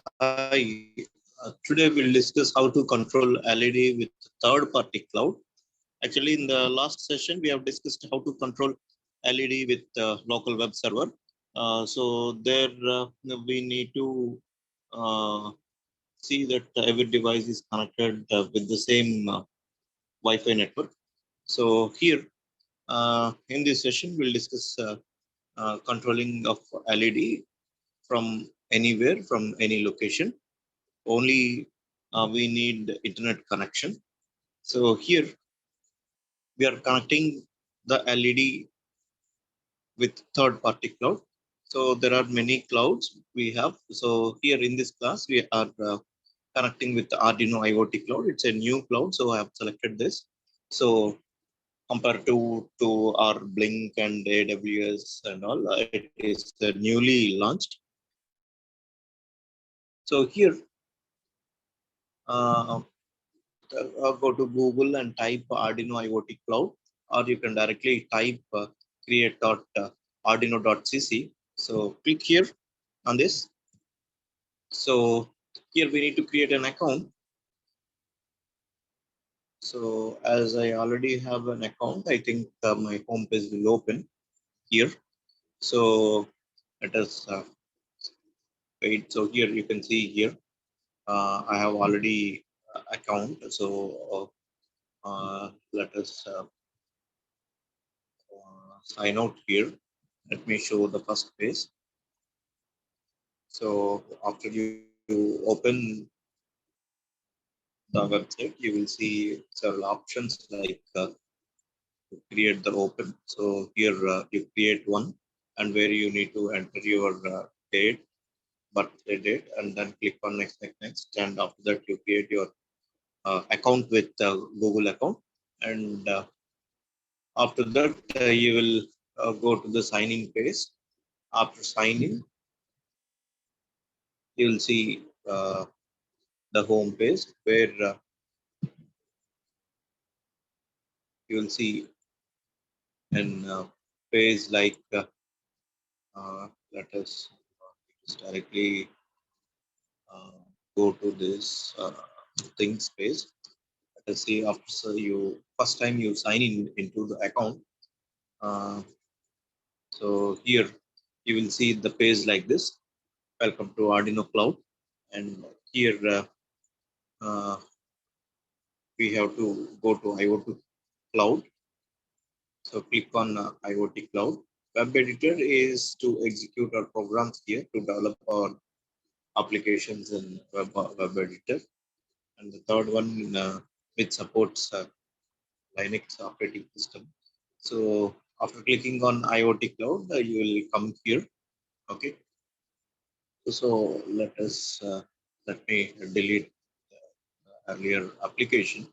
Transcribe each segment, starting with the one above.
Hi, today we'll discuss how to control LED with third-party cloud. Actually, in the last session, we have discussed how to control LED with local web server. So there we need to uh, see that every device is connected with the same Wi-Fi network. So here, in this session, we'll discuss controlling of LED from anywhere, from any location. Only we need internet connection. So here we are connecting the LED with third party cloud. So there are many clouds we have. So here in this class, we are connecting with the Arduino IoT Cloud. It's a new cloud, so I have selected this. So compared to our Blink and AWS and all, it is newly launched. So here, uh, go to Google and type Arduino IoT Cloud, or you can directly type create.arduino.cc. So click here on this. So here we need to create an account. So as I already have an account, I think my home page will open here. So let us wait. So here you can see here I have already account. So let us sign out here. Let me show the first page. So after you open the website, you will see several options like create the open. So here you create one, and where you need to enter your date, birthday date, and then click on next, next, next. And after that, you create your account with Google account. And after that, you will go to the sign in page. After signing, you will see the home page where you will see an page like let us just directly uh, go to this things page. Let us see after you first time you sign in into the account. Uh, so here you will see the page like this. Welcome to Arduino Cloud, and here uh, we have to go to IoT Cloud. So click on IoT Cloud. Web editor is to execute our programs here to develop our applications in web editor. And the third one which supports Linux operating system. So after clicking on IoT Cloud, you will come here. Okay. So let me delete the earlier application.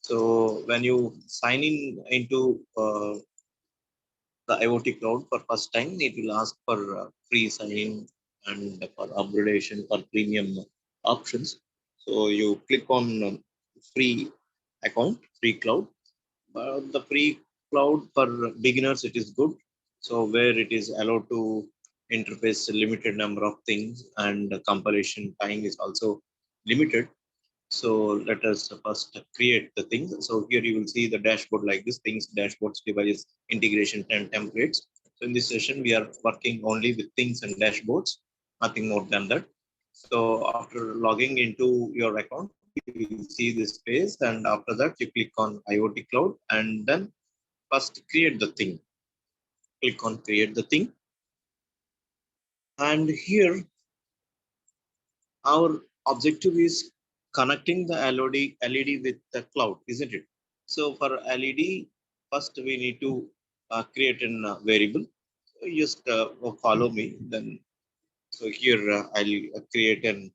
So when you sign in into the IoT Cloud for first time, it will ask for free sign and for upgradation for premium options. So you click on free account, free cloud. But the free cloud for beginners, it is good. So where it is allowed to interface a limited number of things, and the compilation time is also limited. So let us first create the things. So here you will see the dashboard like this: things, dashboards, device integration, and templates. So in this session, we are working only with things and dashboards, nothing more than that. So after logging into your account, you will see this page, and after that, you click on IoT Cloud, and then first create the thing. Click on create the thing, and here our objective is connecting the LED with the cloud, isn't it? So for LED, first we need to create a variable. So just follow me. Then so here I'll create an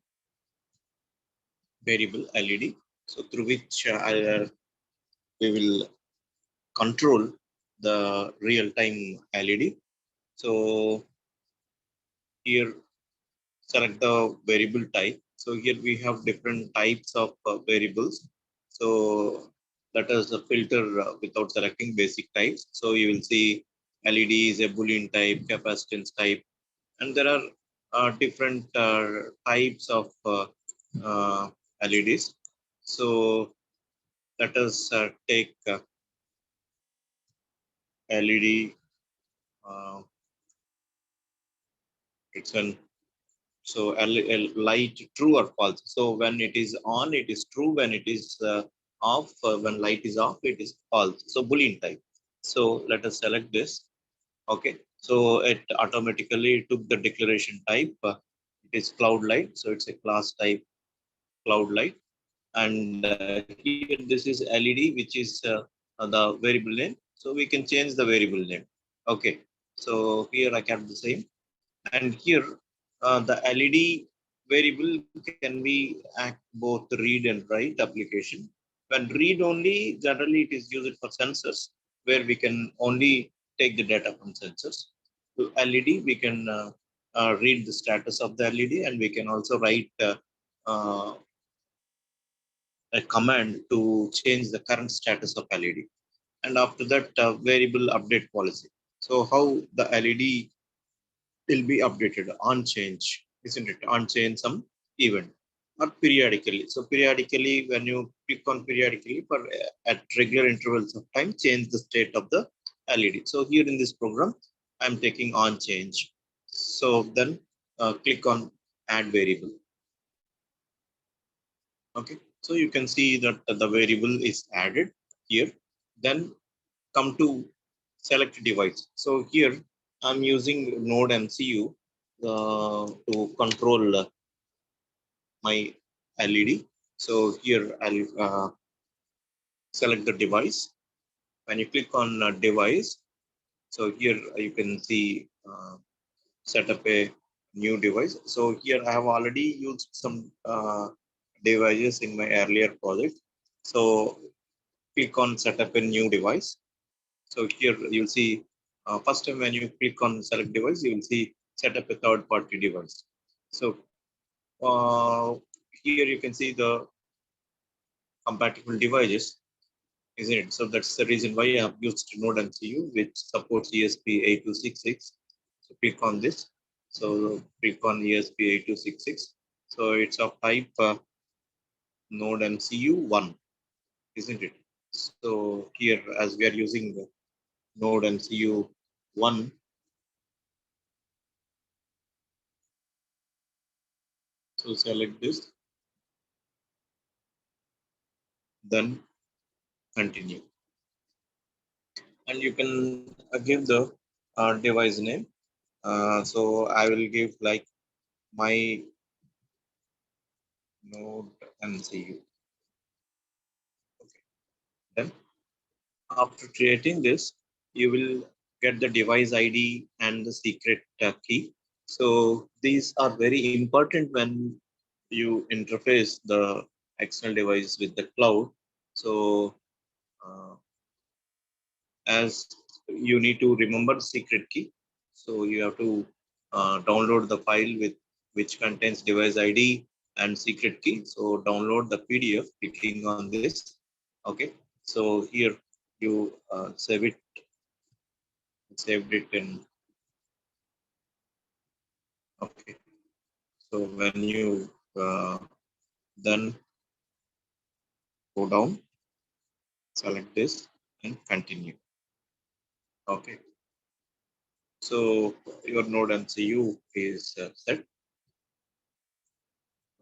variable LED. So through which we will control the real-time LED. So here select the variable type. So here we have different types of variables. So let us filter without selecting basic types. So you will see LED is a Boolean type, capacitance type, and there are different types of LEDs. So let us take LED. It's an so light true or false. So when it is on, it is true. When it is off, when light is off, it is false. So Boolean type. So let us select this. Okay. So it automatically took the declaration type. It is cloud light. So it's a class type cloud light. And here this is LED, which is the variable name. So we can change the variable name. Okay. So here I kept the same. And here the LED variable can be act both read and write application. When read only, generally it is used for sensors, where we can only take the data from sensors. To LED, we can read the status of the LED, and we can also write uh, a command to change the current status of LED. And after that, variable update policy. So how the LED will be updated on change, isn't it? On change some event or periodically. So periodically, when you click on periodically for at regular intervals of time, change the state of the LED. So here in this program, I'm taking on change. So then click on add variable. Okay. So you can see that the variable is added here. Then come to select device. So here I'm using Node MCU to control my LED. So here I'll select the device. When you click on device, so here you can see set up a new device. So here I have already used some devices in my earlier project. So click on set up a new device. So here you'll see first time when you click on select device, you will see set up a third party device. So here you can see the compatible devices, isn't it? So that's the reason why I have used Node MCU, which supports ESP8266. So click on this. So click on ESP8266. So it's of type Node MCU 1, isn't it? So here, as we are using the Node MCU 1, so select this, then continue. And you can give the device name. So I will give like my Node MCU. Okay. Then after creating this, you will get the device ID and the secret key. So these are very important when you interface the external device with the cloud. So uh, as you need to remember the secret key, so you have to download the file with which contains device ID and secret key. So download the PDF, clicking on this. Okay, so here you saved it in. Okay, so when you then go down, select this and continue. Okay, so your node MCU is set.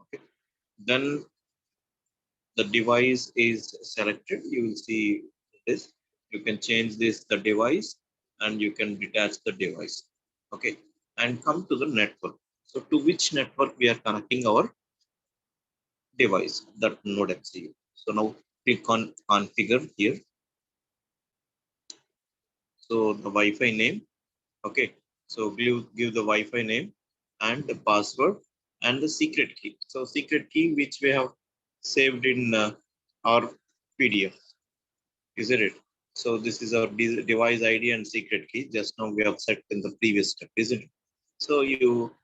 Okay, then the device is selected. You will see this. You can change this the device, and you can detach the device. Okay, and come to the network. So to which network we are connecting our device, that node MCU. So now click on configure here. So the Wi-Fi name. Okay, so give the Wi-Fi name and the password and the secret key. So secret key which we have saved in our PDF, isn't it? So this is our device ID and secret key. Just now we have set in the previous step, isn't it? So you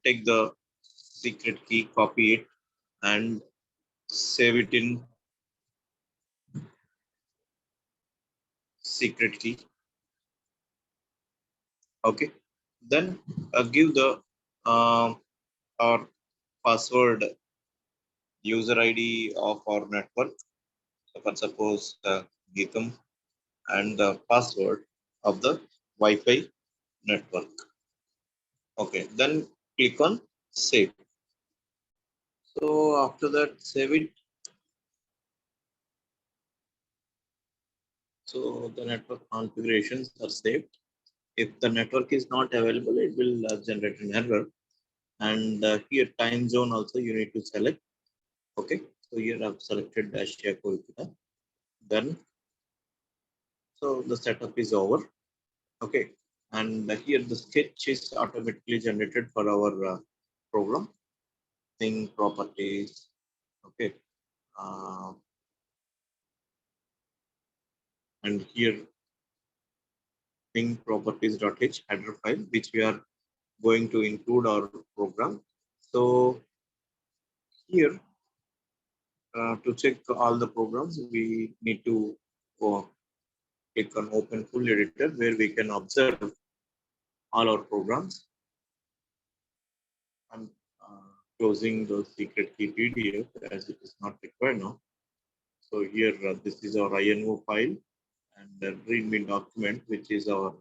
take the secret key, copy it, and save it in secret key. Okay. Then give the our password user ID of our network. So for suppose Geetam and the password of the Wi-Fi network. Okay, then click on save. So after that, save it. So the network configurations are saved. If the network is not available, it will generate an error. And here time zone also you need to select. Okay, so here I've selected Asia Kolkata. Then so the setup is over. Okay, and here the sketch is automatically generated for our program. Thing properties. Okay, uh, and here thing properties.h header file which we are going to include our program. So here to check all the programs, we need to click on open full editor where we can observe all our programs. I'm closing the secret key PDF as it is not required now. So here this is our INO file and the readme document which is our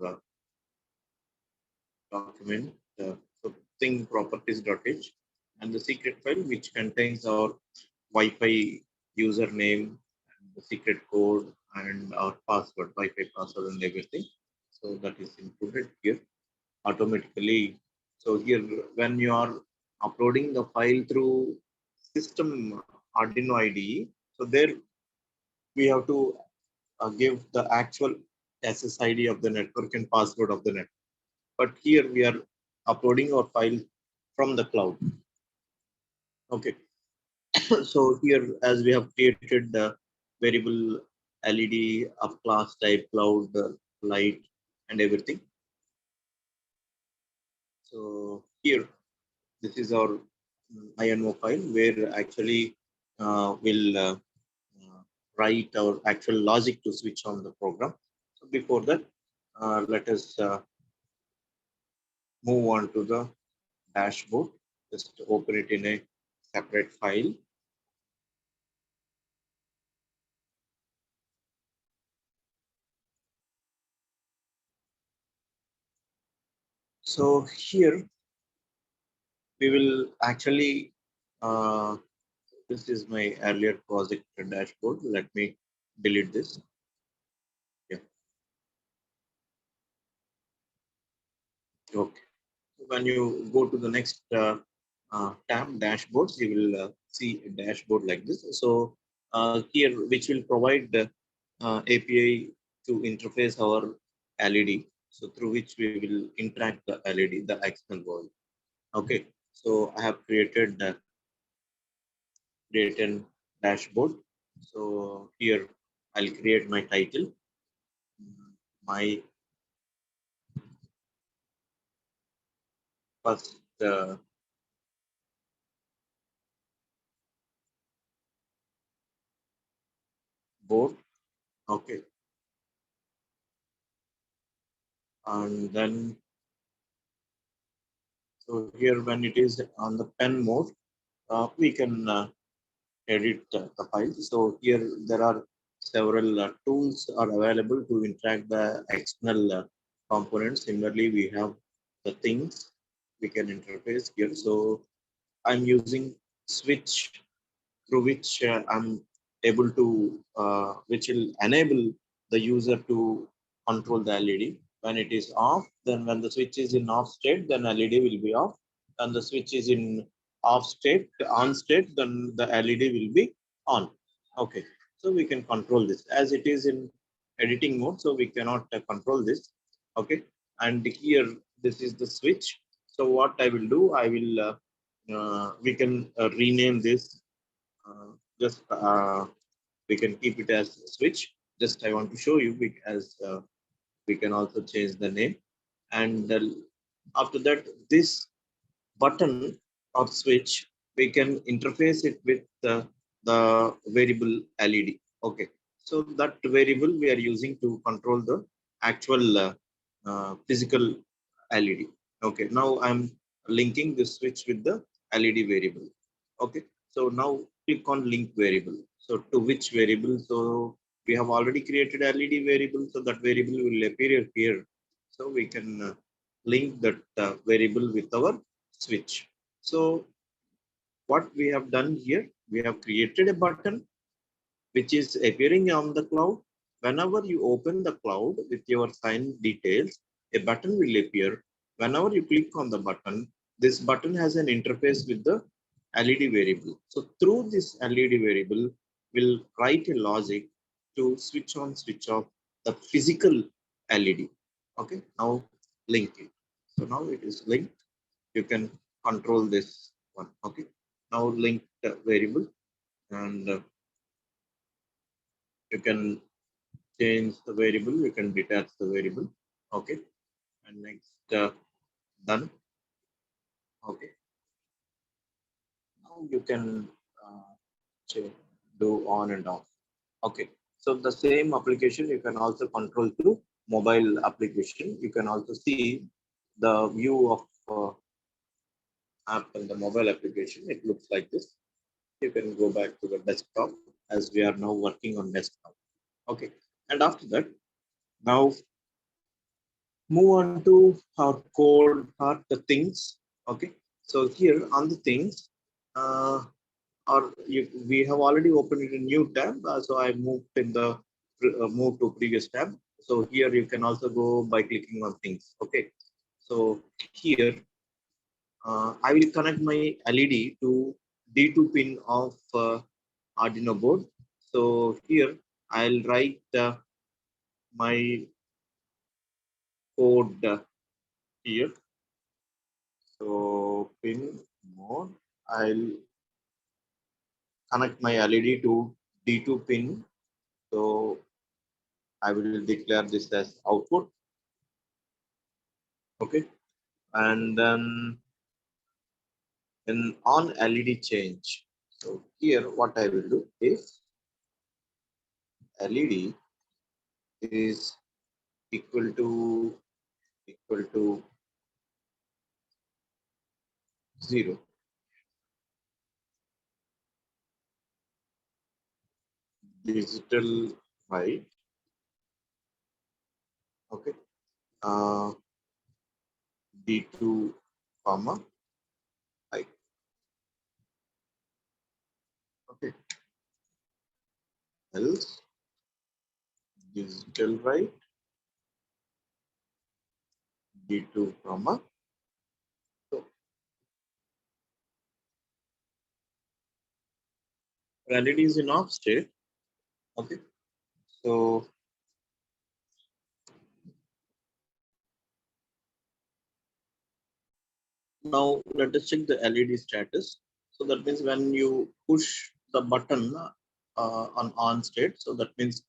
document. So thing properties.h and the secret file which contains our Wi-Fi username and the secret code and our password, Wi-Fi password and everything. So that is included here automatically. So here when you are uploading the file through system Arduino IDE, so there we have to give the actual SSID of the network and password of the network. But here we are uploading our file from the cloud. Okay. So here, as we have created the variable LED of class type cloud light and everything. So here, this is our INO file where actually we'll write our actual logic to switch on the program. So before that, let us move on to the dashboard. Just open it in a separate file. So here we will actually, this is my earlier project dashboard. Let me delete this. Yeah. Okay. When you go to the next tab, dashboards, you will see a dashboard like this. So here, which will provide the API to interface our LED. So through which we will interact the LED, the external world. Okay. So I have created create an dashboard. So here I'll create my title, my first board. Okay, and then so here when it is on the pen mode, we can edit the file. So here there are several tools are available to interact the external components. Similarly, we have the things we can interface here. So I'm using switch through which I'm able to, which will enable the user to control the LED. When it is off, then when the switch is in off state, then LED will be off. And the switch is in off state, on state, then the LED will be on. Okay, so we can control this as it is in editing mode, so we cannot control this. Okay, and here this is the switch. So what I will do, I will we can rename this just we can keep it as switch. Just I want to show you as we can also change the name. And after that, this button or switch, we can interface it with the variable LED. Okay, so that variable we are using to control the actual physical LED. Okay, now I'm linking this switch with the LED variable. Okay, so now click on link variable. So to which variable? So we have already created LED variable, so that variable will appear here. So we can link that variable with our switch. So what we have done here, we have created a button which is appearing on the cloud. Whenever you open the cloud with your sign details, a button will appear. Whenever you click on the button, this button has an interface with the LED variable. So through this LED variable, we'll write a logic to switch on, switch off the physical LED. Okay, now link it. So now it is linked. You can control this one. Okay, now link the variable, and you can change the variable, you can detach the variable. Okay, and next done. Okay, now you can do on and off. Okay, so the same application you can also control through mobile application. You can also see the view of app in the mobile application. It looks like this. You can go back to the desktop, as we are now working on desktop. Okay, and after that, now move on to our code part, the things. Okay, so here on the things, we have already opened a new tab, so I moved in the move to previous tab. So here you can also go by clicking on things. Okay, so here I will connect my LED to D2 pin of Arduino board. So here I'll write my code here. So pin mode, I'll connect my LED to D2 pin. So I will declare this as output. Okay. And then in on LED change. So here what I will do is LED is equal to 0. Digital white. Okay. Uh, D2 comma I. Okay. Else digital white D2 comma. So LED is in off state. Okay. So now let us check the LED status. So that means when you push the button on state, so that means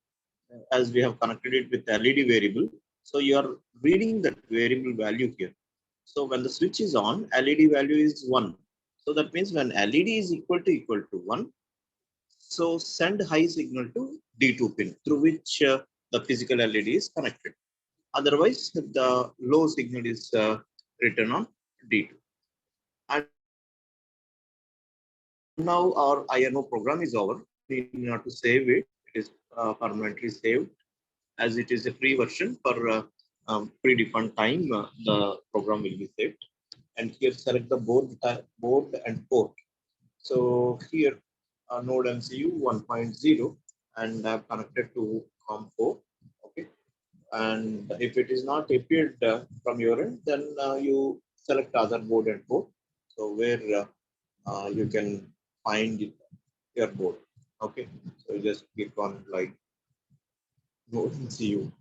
as we have connected it with LED variable, so you are reading that variable value here. So when the switch is on, LED value is 1. So that means when LED is equal to 1, so send high signal to D2 pin through which the physical LED is connected. Otherwise, the low signal is written on D2. And now our INO program is over. We need not to save it. It is permanently saved, as it is a free version. For predefined time, the program will be saved. And here select the board and port. So here node MCU 1.0, and I've connected to COM4. Okay, and if it is not appeared from your end, then you select other board and port. So where you can find your board. Okay, so you just click on like node MCU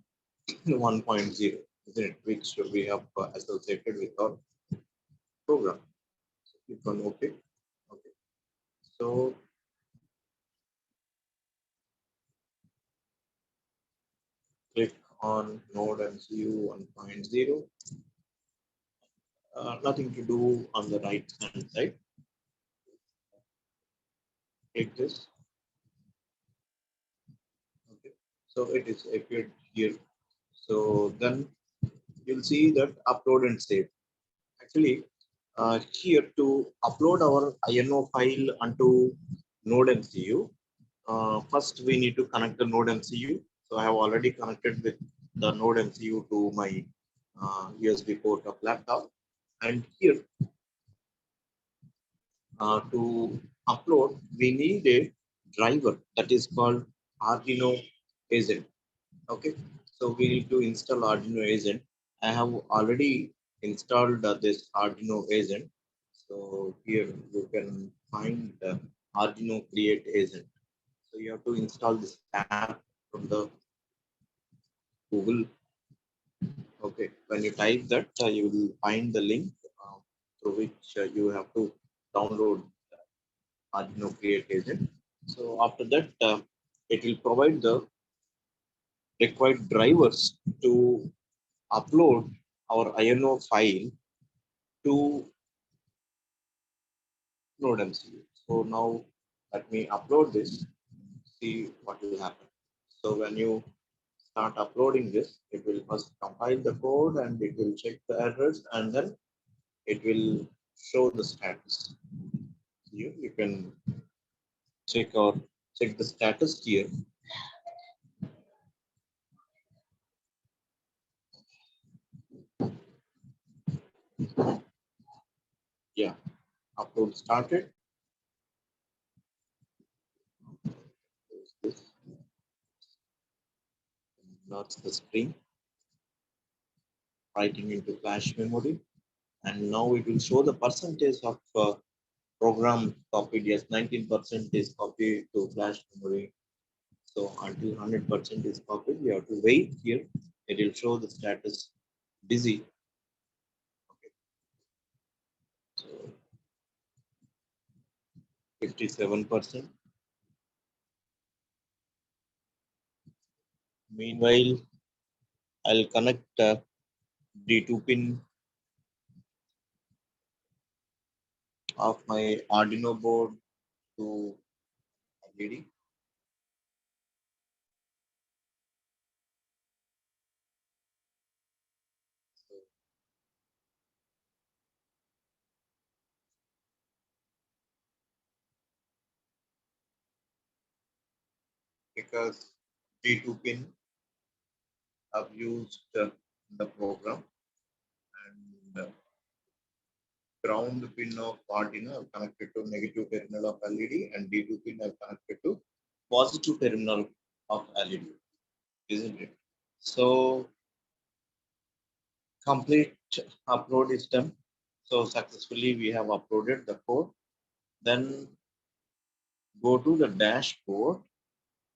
1.0, isn't it, which we have associated with our program. So click on OK. Okay, so click on node MCU 1.0. Nothing to do on the right hand side. Click this. Okay, so it is appeared here. So then you'll see that upload and save. Actually, Here to upload our INO file onto Node MCU, first we need to connect the Node MCU. So I have already connected with the Node MCU to my USB port of laptop. And here to upload, we need a driver that is called Arduino agent. Okay, so we need to install Arduino agent. I have already installed this Arduino agent. So here you can find the Arduino create agent. So you have to install this app from the Google. Okay, when you type that, you will find the link through which you have to download Arduino create agent. So after that, it will provide the required drivers to upload our INO file to Node MCU. So now let me upload this, see what will happen. So when you start uploading this, it will first compile the code and it will check the errors and then it will show the status. Here you can check the status here. Yeah, upload started. This loads the screen, writing into flash memory, and now it will show the percentage of program copied. Yes, 19% is copied to flash memory. So until 100% is copied, we have to wait here. It will show the status busy. Okay. So 57%. Meanwhile, I'll connect D2 pin of my Arduino board to LED. So because D2 pin I've used the program, and ground pin of Arduino I've connected to negative terminal of LED, and D2 pin I've connected to positive terminal of LED, isn't it? So complete upload is done. So successfully we have uploaded the code. Then go to the dashboard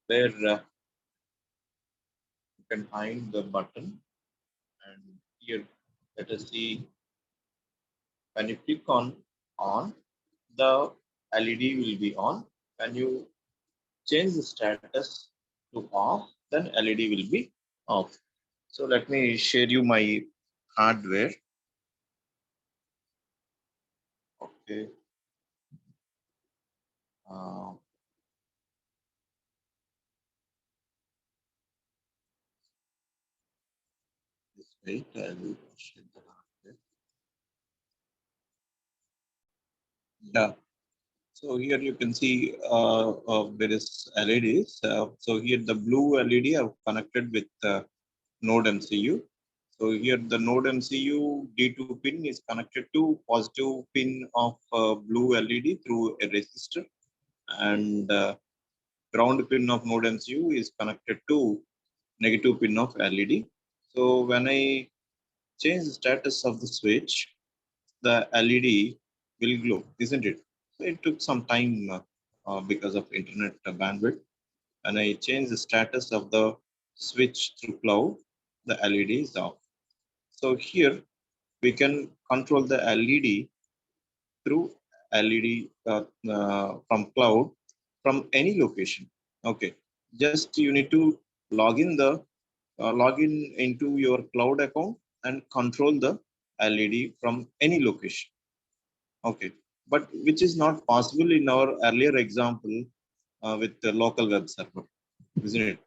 where you can find the button, and here let us see. When you click on, the LED will be on. When you change the status to off, then LED will be off. So let me share you my hardware. Okay. Uh, this wait, I will share the hardware. Yeah. So here you can see there is LEDs. So here the blue LED I've connected with Node MCU. So here the Node MCU D2 pin is connected to positive pin of blue LED through a resistor, and ground pin of Node MCU is connected to negative pin of LED. So when I change the status of the switch, the LED will glow, isn't it? So it took some time because of internet bandwidth. When I change the status of the switch through cloud, the LED is off. So here we can control the LED through LED from cloud from any location. Okay, just you need to log in into your cloud account and control the LED from any location. Okay, but which is not possible in our earlier example with the local web server, isn't it?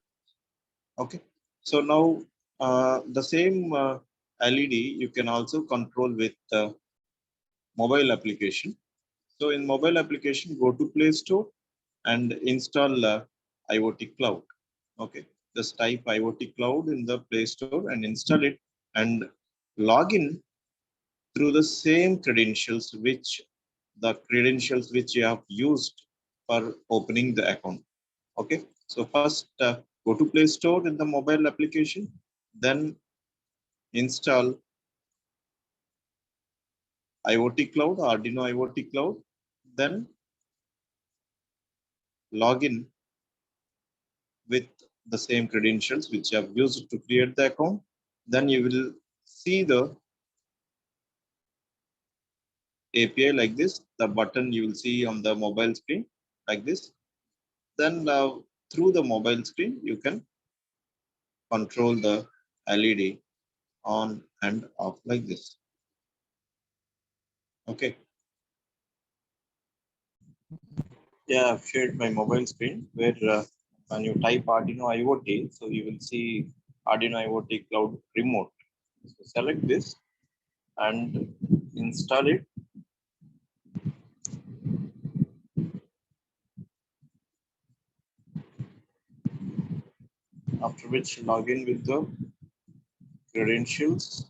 Okay, so now the same LED you can also control with mobile application. So in mobile application, go to Play Store and install IoT Cloud. Okay, just type IoT Cloud in the Play Store and install it and log in through the same credentials which you have used for opening the account. Okay, so first go to Play Store in the mobile application, then install IoT Cloud, Arduino IoT Cloud, then log in with the same credentials which you have used to create the account. Then you will see the API like this, the button you will see on the mobile screen like this. Then through the mobile screen, you can control the LED on and off like this. Okay. Yeah, I've shared my mobile screen where when you type Arduino IoT, so you will see Arduino IoT Cloud remote. So select this and install it. After which log in with the credentials.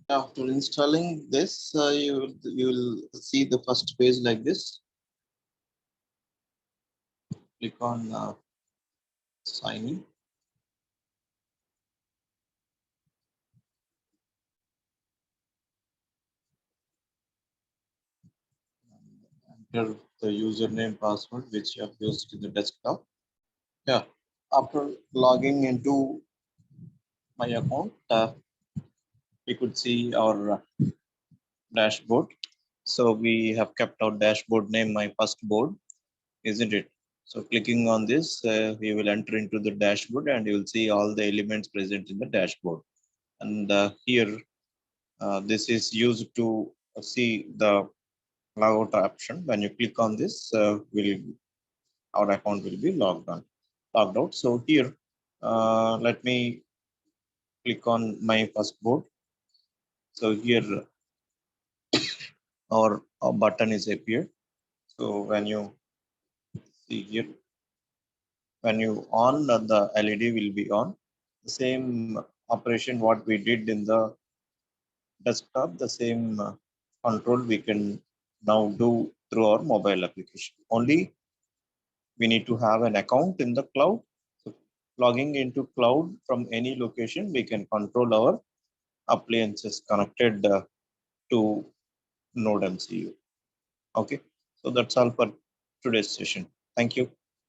After installing this, you will see the first page like this. Click on sign in. Enter the username password which you have used in the desktop. Yeah. After logging into my account, we could see our dashboard. So we have kept our dashboard name my first board, isn't it? So clicking on this, we will enter into the dashboard and you will see all the elements present in the dashboard. And here, this is used to see the logout option. When you click on this, our account will be logged out. So here, let me click on my first board. So here, our button is appeared. So when you see here, when you on, the LED will be on. The same operation what we did in the desktop, the same control we can now do through our mobile application. Only we need to have an account in the cloud. So logging into cloud from any location, we can control our appliances connected to Node MCU. Okay, so that's all for today's session. Thank you.